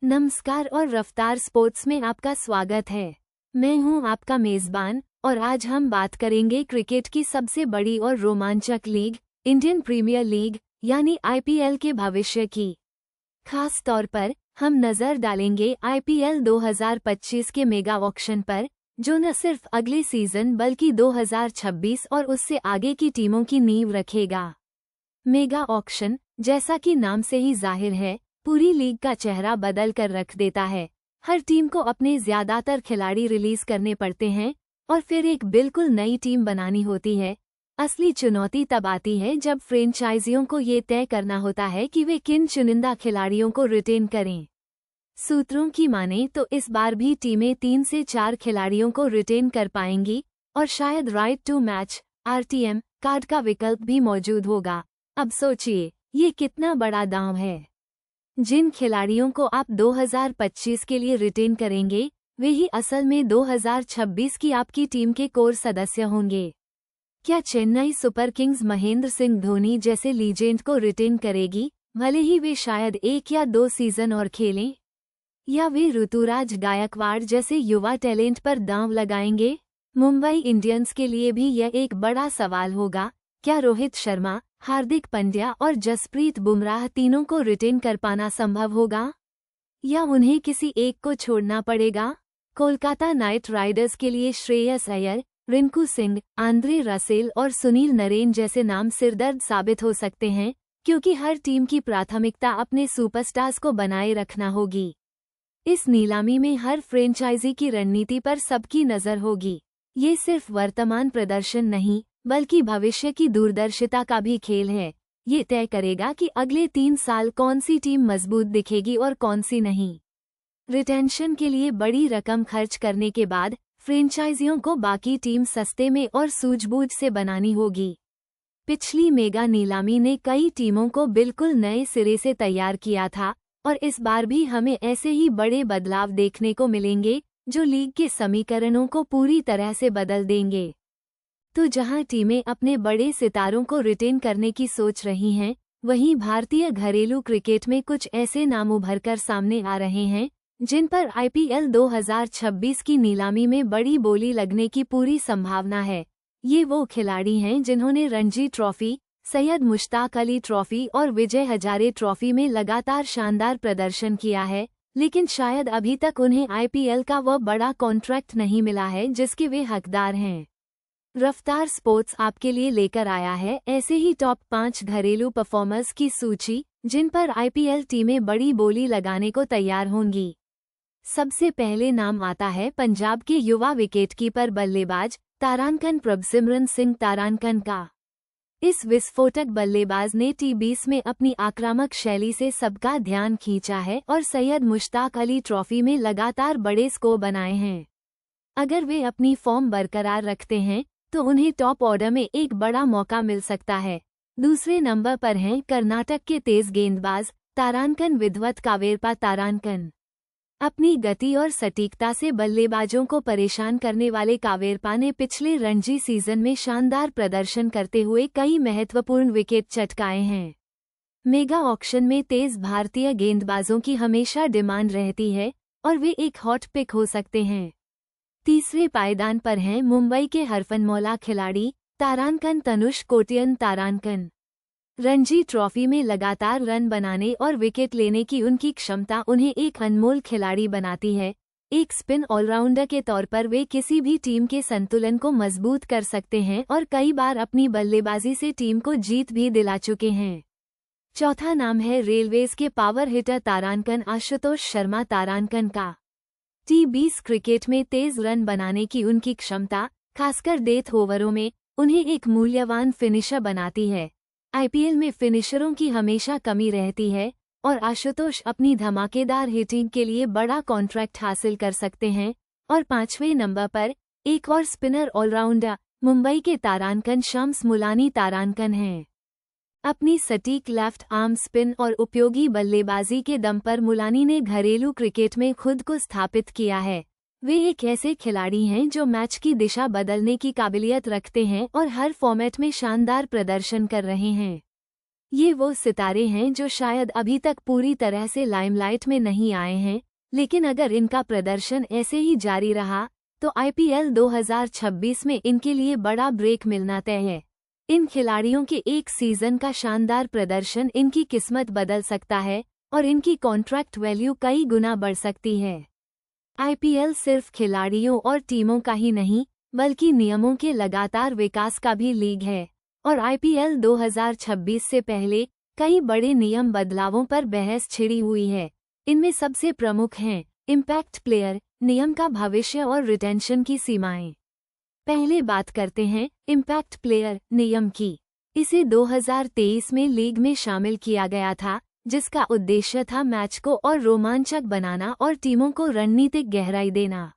नमस्कार और रफ्तार स्पोर्ट्स में आपका स्वागत है। मैं हूं आपका मेजबान और आज हम बात करेंगे क्रिकेट की सबसे बड़ी और रोमांचक लीग इंडियन प्रीमियर लीग यानी आईपीएल के भविष्य की। खास तौर पर हम नजर डालेंगे आईपीएल 2025 के मेगा ऑक्शन पर, जो न सिर्फ अगले सीजन बल्कि 2026 और उससे आगे की टीमों की नींव रखेगा। मेगा ऑक्शन, जैसा कि नाम से ही जाहिर है, पूरी लीग का चेहरा बदल कर रख देता है। हर टीम को अपने ज्यादातर खिलाड़ी रिलीज करने पड़ते हैं और फिर एक बिल्कुल नई टीम बनानी होती है। असली चुनौती तब आती है जब फ्रेंचाइजियों को ये तय करना होता है कि वे किन चुनिंदा खिलाड़ियों को रिटेन करें। सूत्रों की माने तो इस बार भी टीमें 3 से 4 खिलाड़ियों को रिटेन कर पाएंगी और शायद right to match (RTM) card का विकल्प भी मौजूद होगा। अब सोचिए, ये कितना बड़ा दांव है। जिन खिलाड़ियों को आप 2025 के लिए रिटेन करेंगे, वे ही असल में 2026 की आपकी टीम के कोर सदस्य होंगे। क्या चेन्नई सुपर किंग्स महेंद्र सिंह धोनी जैसे लीजेंड को रिटेन करेगी, भले ही वे शायद 1 या 2 सीजन और खेलें? या वे ऋतुराज गायकवाड़ जैसे युवा टैलेंट पर दांव लगाएंगे? मुंबई इंडियंस के लिए भी यह एक बड़ा सवाल होगा। क्या रोहित शर्मा, हार्दिक पांड्या और जसप्रीत बुमराह तीनों को रिटेन कर पाना संभव होगा, या उन्हें किसी एक को छोड़ना पड़ेगा? कोलकाता नाइट राइडर्स के लिए श्रेयस अय्यर, रिंकू सिंह, आंद्रे रसेल और सुनील नरेन जैसे नाम सिरदर्द साबित हो सकते हैं, क्योंकि हर टीम की प्राथमिकता अपने सुपरस्टार्स को बनाए रखना होगी। इस नीलामी में हर फ्रेंचाइजी की रणनीति पर सबकी नजर होगी। ये सिर्फ वर्तमान प्रदर्शन नहीं, बल्कि भविष्य की दूरदर्शिता का भी खेल है। ये तय करेगा कि अगले 3 साल कौन सी टीम मजबूत दिखेगी और कौन सी नहीं। रिटेंशन के लिए बड़ी रकम खर्च करने के बाद फ्रेंचाइजियों को बाकी टीम सस्ते में और सूझबूझ से बनानी होगी। पिछली मेगा नीलामी ने कई टीमों को बिल्कुल नए सिरे से तैयार किया था और इस बार भी हमें ऐसे ही बड़े बदलाव देखने को मिलेंगे, जो लीग के समीकरणों को पूरी तरह से बदल देंगे। तो जहां टीमें अपने बड़े सितारों को रिटेन करने की सोच रही हैं, वहीं भारतीय घरेलू क्रिकेट में कुछ ऐसे नाम उभरकर सामने आ रहे हैं जिन पर आईपीएल 2026 की नीलामी में बड़ी बोली लगने की पूरी संभावना है। ये वो खिलाड़ी हैं जिन्होंने रणजी ट्रॉफी, सैयद मुश्ताक अली ट्रॉफी और विजय हजारे ट्रॉफी में लगातार शानदार प्रदर्शन किया है, लेकिन शायद अभी तक उन्हें आईपीएल का वह बड़ा कॉन्ट्रैक्ट नहीं मिला है जिसके वे हकदार हैं। रफ्तार स्पोर्ट्स आपके लिए लेकर आया है ऐसे ही टॉप 5 घरेलू परफॉर्मर्स की सूची, जिन पर आईपीएल टीमें बड़ी बोली लगाने को तैयार होंगी। सबसे पहले नाम आता है पंजाब के युवा विकेटकीपर बल्लेबाज तारांकन प्रभसिमरन सिंह तारांकन का। इस विस्फोटक बल्लेबाज ने T20 में अपनी आक्रामक शैली से सबका ध्यान खींचा है और सैयद मुश्ताक अली ट्रॉफी में लगातार बड़े स्कोर बनाए हैं। अगर वे अपनी फॉर्म बरकरार रखते हैं तो उन्हें टॉप ऑर्डर में एक बड़ा मौका मिल सकता है। दूसरे नंबर पर हैं कर्नाटक के तेज गेंदबाज तारांकन विधवत कावेरपा तारांकन। अपनी गति और सटीकता से बल्लेबाजों को परेशान करने वाले कावेरपा ने पिछले रणजी सीजन में शानदार प्रदर्शन करते हुए कई महत्वपूर्ण विकेट चटकाए हैं। मेगा ऑक्शन में तेज भारतीय गेंदबाजों की हमेशा डिमांड रहती है और वे एक हॉट पिक हो सकते हैं। तीसरे पायदान पर हैं मुंबई के हरफनमौला खिलाड़ी तारांकन तनुष कोटियन तारांकन। रणजी ट्रॉफी में लगातार रन बनाने और विकेट लेने की उनकी क्षमता उन्हें एक अनमोल खिलाड़ी बनाती है। एक स्पिन ऑलराउंडर के तौर पर वे किसी भी टीम के संतुलन को मजबूत कर सकते हैं और कई बार अपनी बल्लेबाजी से टीम को जीत भी दिला चुके हैं। चौथा नाम है रेलवेज के पावर हिटर तारांकन आशुतोष शर्मा तारांकन का। T20 क्रिकेट में तेज रन बनाने की उनकी क्षमता, खासकर डेथ ओवरों में, उन्हें एक मूल्यवान फिनिशर बनाती है। आईपीएल में फिनिशरों की हमेशा कमी रहती है और आशुतोष अपनी धमाकेदार हिटिंग के लिए बड़ा कॉन्ट्रैक्ट हासिल कर सकते हैं। और 5वें नंबर पर एक और स्पिनर ऑलराउंडर मुंबई के तारांकन शम्स मुलानी तारांकन हैं। अपनी सटीक लेफ्ट आर्म स्पिन और उपयोगी बल्लेबाजी के दम पर मुलानी ने घरेलू क्रिकेट में खुद को स्थापित किया है। वे एक ऐसे खिलाड़ी हैं जो मैच की दिशा बदलने की काबिलियत रखते हैं और हर फॉर्मेट में शानदार प्रदर्शन कर रहे हैं। ये वो सितारे हैं जो शायद अभी तक पूरी तरह से लाइमलाइट में नहीं आए हैं, लेकिन अगर इनका प्रदर्शन ऐसे ही जारी रहा तो IPL 2026 में इनके लिए बड़ा ब्रेक मिलना तय है। इन खिलाड़ियों के एक सीजन का शानदार प्रदर्शन इनकी किस्मत बदल सकता है और इनकी कॉन्ट्रैक्ट वैल्यू कई गुना बढ़ सकती है। IPL सिर्फ खिलाड़ियों और टीमों का ही नहीं, बल्कि नियमों के लगातार विकास का भी लीग है और IPL 2026 से पहले कई बड़े नियम बदलावों पर बहस छिड़ी हुई है। इनमें सबसे प्रमुख हैं इम्पैक्ट प्लेयर नियम का भविष्य और रिटेंशन की सीमाएं। पहले बात करते हैं इम्पैक्ट प्लेयर नियम की। इसे 2023 में लीग में शामिल किया गया था, जिसका उद्देश्य था मैच को और रोमांचक बनाना और टीमों को रणनीतिक गहराई देना।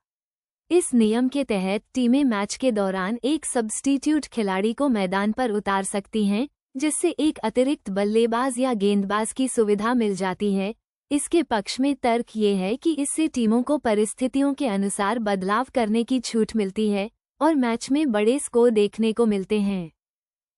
इस नियम के तहत टीमें मैच के दौरान एक सब्स्टिट्यूट खिलाड़ी को मैदान पर उतार सकती हैं, जिससे एक अतिरिक्त बल्लेबाज या गेंदबाज की सुविधा मिल जाती है। इसके पक्ष में तर्क ये है कि इससे टीमों को परिस्थितियों के अनुसार बदलाव करने की छूट मिलती है और मैच में बड़े स्कोर देखने को मिलते हैं।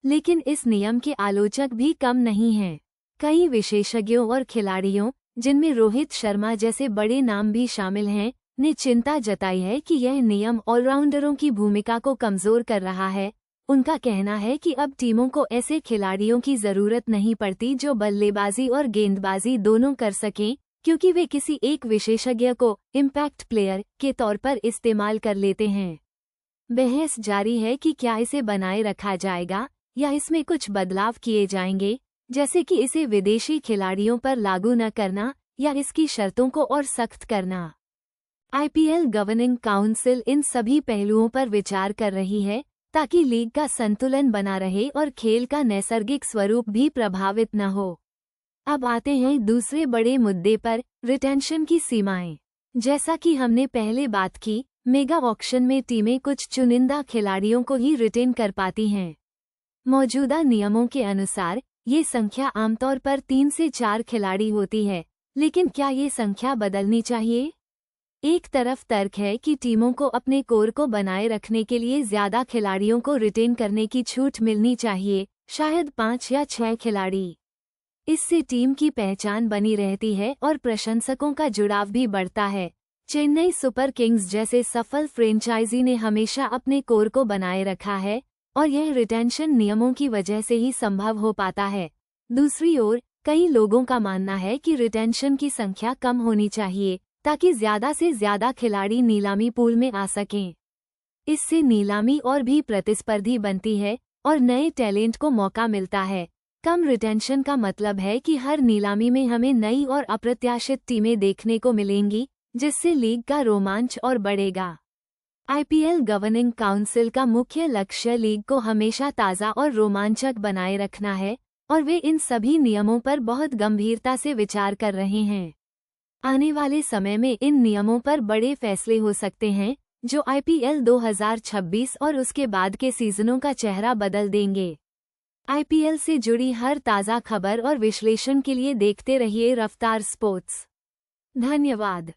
लेकिन इस नियम के आलोचक भी कम नहीं हैं। कई विशेषज्ञों और खिलाड़ियों, जिनमें रोहित शर्मा जैसे बड़े नाम भी शामिल हैं, ने चिंता जताई है कि यह नियम ऑलराउंडरों की भूमिका को कमजोर कर रहा है। उनका कहना है कि अब टीमों को ऐसे खिलाड़ियों की जरूरत नहीं पड़ती जो बल्लेबाजी और गेंदबाजी दोनों कर सकें, क्योंकि वे किसी एक विशेषज्ञ को इम्पैक्ट प्लेयर के तौर पर इस्तेमाल कर लेते हैं। बहस जारी है कि क्या इसे बनाए रखा जाएगा या इसमें कुछ बदलाव किए जाएंगे, जैसे कि इसे विदेशी खिलाड़ियों पर लागू न करना या इसकी शर्तों को और सख्त करना। IPL गवर्निंग काउंसिल इन सभी पहलुओं पर विचार कर रही है ताकि लीग का संतुलन बना रहे और खेल का नैसर्गिक स्वरूप भी प्रभावित न हो। अब आते हैं दूसरे बड़े मुद्दे पर, रिटेंशन की सीमाएं। जैसा कि हमने पहले बात की, मेगा ऑक्शन में टीमें कुछ चुनिंदा खिलाड़ियों को ही रिटेन कर पाती हैं। मौजूदा नियमों के अनुसार ये संख्या आमतौर पर 3 से 4 खिलाड़ी होती है, लेकिन क्या ये संख्या बदलनी चाहिए? एक तरफ तर्क है कि टीमों को अपने कोर को बनाए रखने के लिए ज्यादा खिलाड़ियों को रिटेन करने की छूट मिलनी चाहिए, शायद 5 या 6 खिलाड़ी। इससे टीम की पहचान बनी रहती है और प्रशंसकों का जुड़ाव भी बढ़ता है। चेन्नई सुपर किंग्स जैसे सफल फ्रेंचाइजी ने हमेशा अपने कोर को बनाए रखा है और यह रिटेंशन नियमों की वजह से ही संभव हो पाता है। दूसरी ओर, कई लोगों का मानना है कि रिटेंशन की संख्या कम होनी चाहिए ताकि ज्यादा से ज्यादा खिलाड़ी नीलामी पूल में आ सकें। इससे नीलामी और भी प्रतिस्पर्धी बनती है और नए टैलेंट को मौका मिलता है। कम रिटेंशन का मतलब है कि हर नीलामी में हमें नई और अप्रत्याशित टीमें देखने को मिलेंगी, जिससे लीग का रोमांच और बढ़ेगा। IPL गवर्निंग काउंसिल का मुख्य लक्ष्य लीग को हमेशा ताज़ा और रोमांचक बनाए रखना है और वे इन सभी नियमों पर बहुत गंभीरता से विचार कर रहे हैं। आने वाले समय में इन नियमों पर बड़े फैसले हो सकते हैं, जो IPL 2026 और उसके बाद के सीजनों का चेहरा बदल देंगे। IPL से जुड़ी हर ताज़ा खबर और विश्लेषण के लिए देखते रहिए रफ्तार स्पोर्ट्स। धन्यवाद।